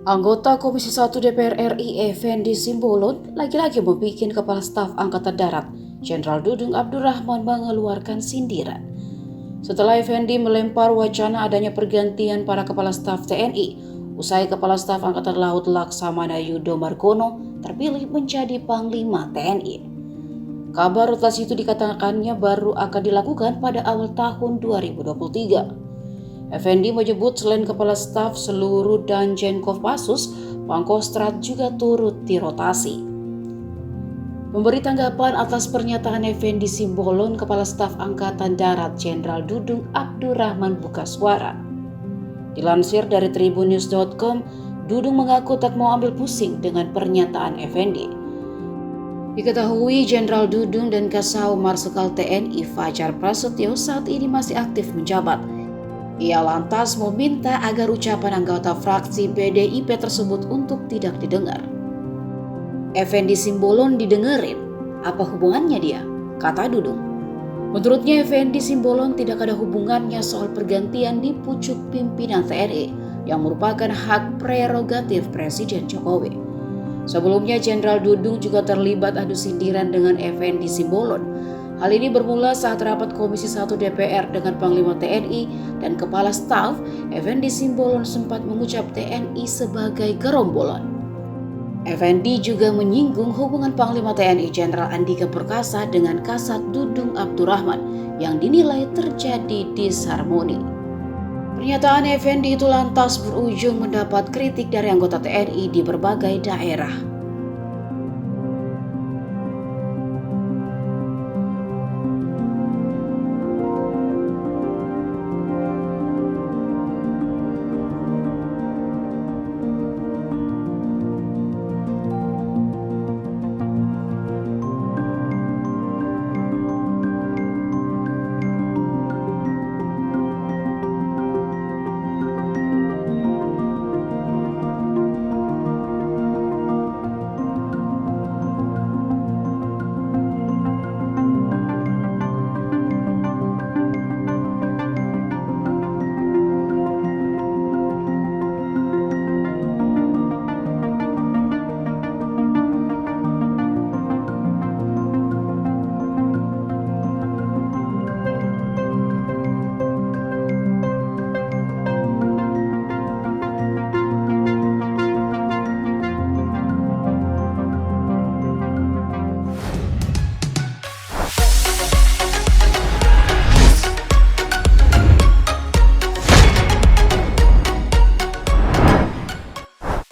Anggota Komisi 1 DPR RI Effendi Simbolon lagi-lagi membuat Kepala Staf Angkatan Darat Jenderal Dudung Abdurrahman mengeluarkan sindiran. Setelah Effendi melempar wacana adanya pergantian para Kepala Staf TNI, usai Kepala Staf Angkatan Laut Laksamana Yudo Margono terpilih menjadi Panglima TNI. Kabar rotasi itu dikatakannya baru akan dilakukan pada awal tahun 2023. Effendi menyebut selain Kepala Staf, seluruh Danjen Kopassus, Pangkostrat juga turut dirotasi. Memberi tanggapan atas pernyataan Effendi Simbolon, Kepala Staf Angkatan Darat Jenderal Dudung Abdurrahman buka suara. Dilansir dari tribunnews.com, Dudung mengaku tak mau ambil pusing dengan pernyataan Effendi. Diketahui Jenderal Dudung dan Kasau Marsikal TNI Fajar Prasetyo saat ini masih aktif menjabat. Ia lantas meminta agar ucapan anggota fraksi PDIP tersebut untuk tidak didengar. Effendi Simbolon didengerin, apa hubungannya dia? Kata Dudung. Menurutnya Effendi Simbolon tidak ada hubungannya soal pergantian di pucuk pimpinan TNI yang merupakan hak prerogatif Presiden Jokowi. Sebelumnya Jenderal Dudung juga terlibat adu sindiran dengan Effendi Simbolon. Hal ini bermula saat rapat Komisi 1 DPR dengan Panglima TNI dan Kepala Staf. Effendi Simbolon sempat mengucap TNI sebagai gerombolan. Effendi juga menyinggung hubungan Panglima TNI Jenderal Andika Perkasa dengan Kasat Dudung Abdurrahman yang dinilai terjadi disharmoni. Pernyataan Effendi itu lantas berujung mendapat kritik dari anggota TNI di berbagai daerah.